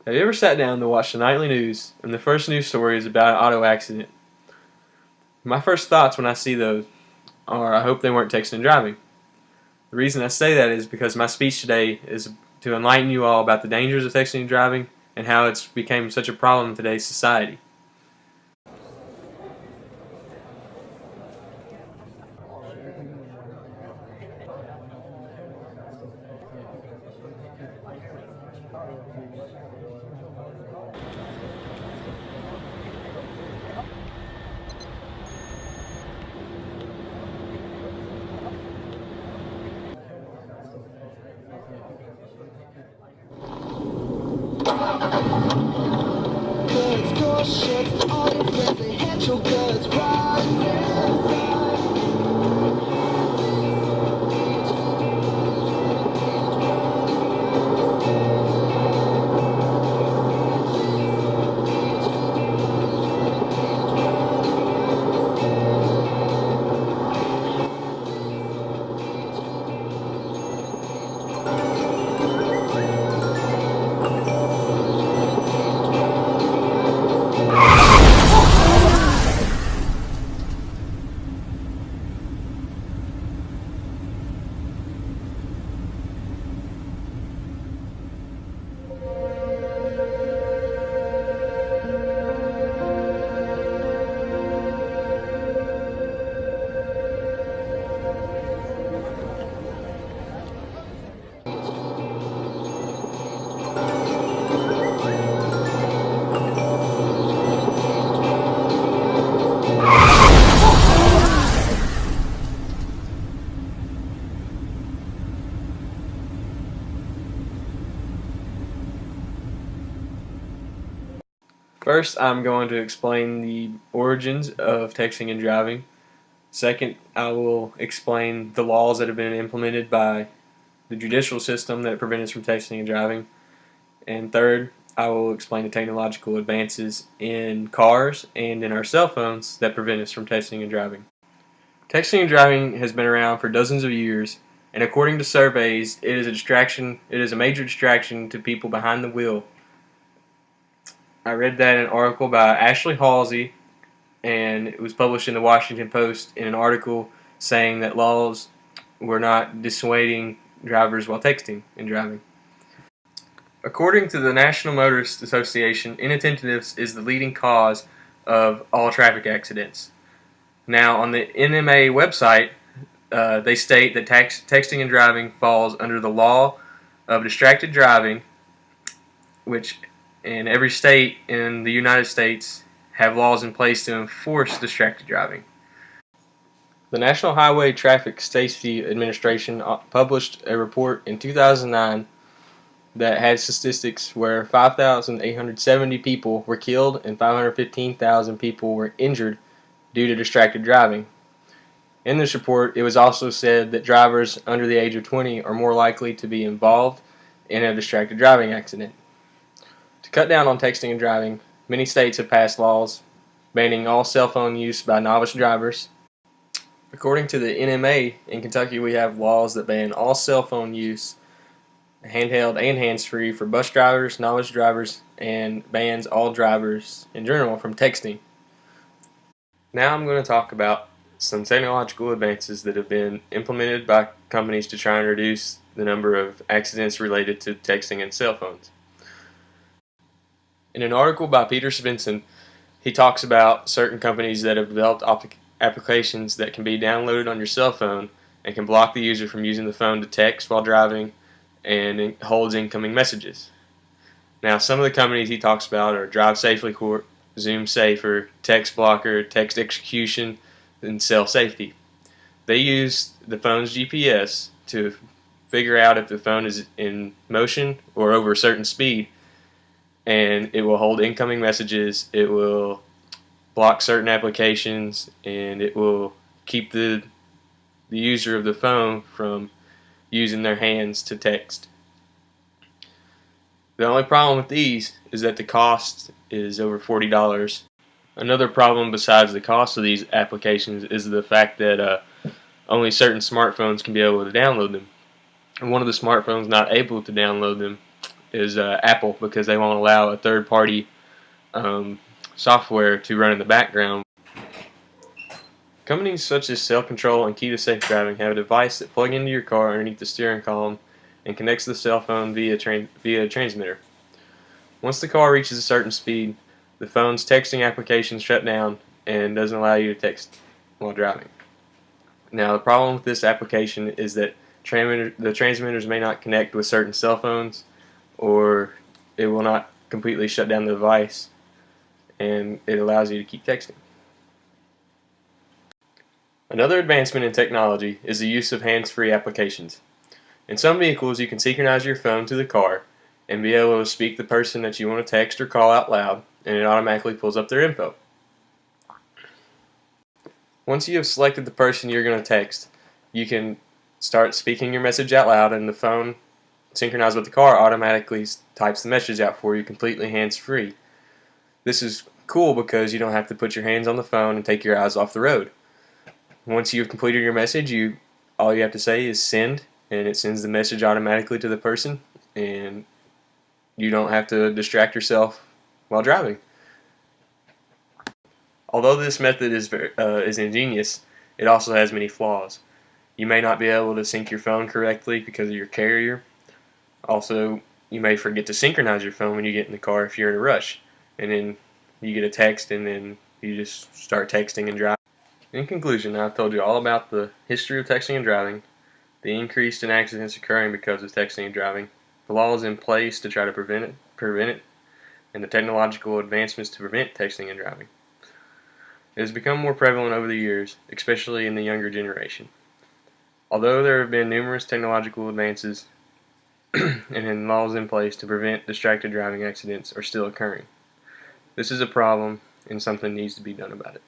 Have you ever sat down to watch the nightly news and the first news story is about an auto accident? My first thoughts when I see those are, I hope they weren't texting and driving. The reason I say that is because my speech today is to enlighten you all about the dangers of texting and driving and how it's become such a problem in today's society. Goods, door shit, all your friends, they had your goods right inside. First, I'm going to explain the origins of texting and driving. Second, I will explain the laws that have been implemented by the judicial system that prevent us from texting and driving. And third, I will explain the technological advances in cars and in our cell phones that prevent us from texting and driving. Texting and driving has been around for dozens of years, and according to surveys, it is a distraction. It is a major distraction to people behind the wheel. I read that in an article by Ashley Halsey, and it was published in the Washington Post in an article saying that laws were not dissuading drivers while texting and driving. According to the National Motorist Association, inattentiveness is the leading cause of all traffic accidents. Now, on the NMA website, they state that texting and driving falls under the law of distracted driving, which in every state in the United States have laws in place to enforce distracted driving. The National Highway Traffic Safety Administration published a report in 2009 that had statistics where 5,870 people were killed and 515,000 people were injured due to distracted driving. In this report, it was also said that drivers under the age of 20 are more likely to be involved in a distracted driving accident. To cut down on texting and driving, many states have passed laws banning all cell phone use by novice drivers. According to the NMA, in Kentucky we have laws that ban all cell phone use, handheld and hands-free, for bus drivers, novice drivers, and bans all drivers in general from texting. Now I'm going to talk about some technological advances that have been implemented by companies to try and reduce the number of accidents related to texting and cell phones. In an article by Peter Svensson, he talks about certain companies that have developed applications that can be downloaded on your cell phone and can block the user from using the phone to text while driving, and it holds incoming messages. Now, some of the companies he talks about are Drive Safely Corp, Zoom Safer, Text Blocker, Text Execution, and Cell Safety. They use the phone's GPS to figure out if the phone is in motion or over a certain speed, and it will hold incoming messages, it will block certain applications, and it will keep the user of the phone from using their hands to text. The only problem with these is that the cost is over $40. Another problem besides the cost of these applications is the fact that only certain smartphones can be able to download them. And one of the smartphones not able to download them is Apple, because they won't allow a third-party software to run in the background. Companies such as Cell Control and Key to Safe Driving have a device that plugs into your car underneath the steering column and connects to the cell phone via a transmitter. Once the car reaches a certain speed, the phone's texting application shut down and doesn't allow you to text while driving. Now, the problem with this application is that the transmitters may not connect with certain cell phones, or it will not completely shut down the device, and it allows you to keep texting. Another advancement in technology is the use of hands-free applications. In some vehicles, you can synchronize your phone to the car and be able to speak the person that you want to text or call out loud, and it automatically pulls up their info. Once you have selected the person you're going to text, you can start speaking your message out loud, and the phone, synchronized with the car, automatically types the message out for you completely hands-free. This is cool because you don't have to put your hands on the phone and take your eyes off the road. Once you've completed your message, all you have to say is send, and it sends the message automatically to the person, and you don't have to distract yourself while driving. Although this method is ingenious, it also has many flaws. You may not be able to sync your phone correctly because of your carrier. Also, you may forget to synchronize your phone when you get in the car if you're in a rush, and then you get a text and then you just start texting and driving. In conclusion, I've told you all about the history of texting and driving, the increase in accidents occurring because of texting and driving, the laws in place to try to prevent it, and the technological advancements to prevent texting and driving. It has become more prevalent over the years, especially in the younger generation. Although there have been numerous technological advances and laws in place to prevent distracted driving accidents are still occurring. This is a problem, and something needs to be done about it.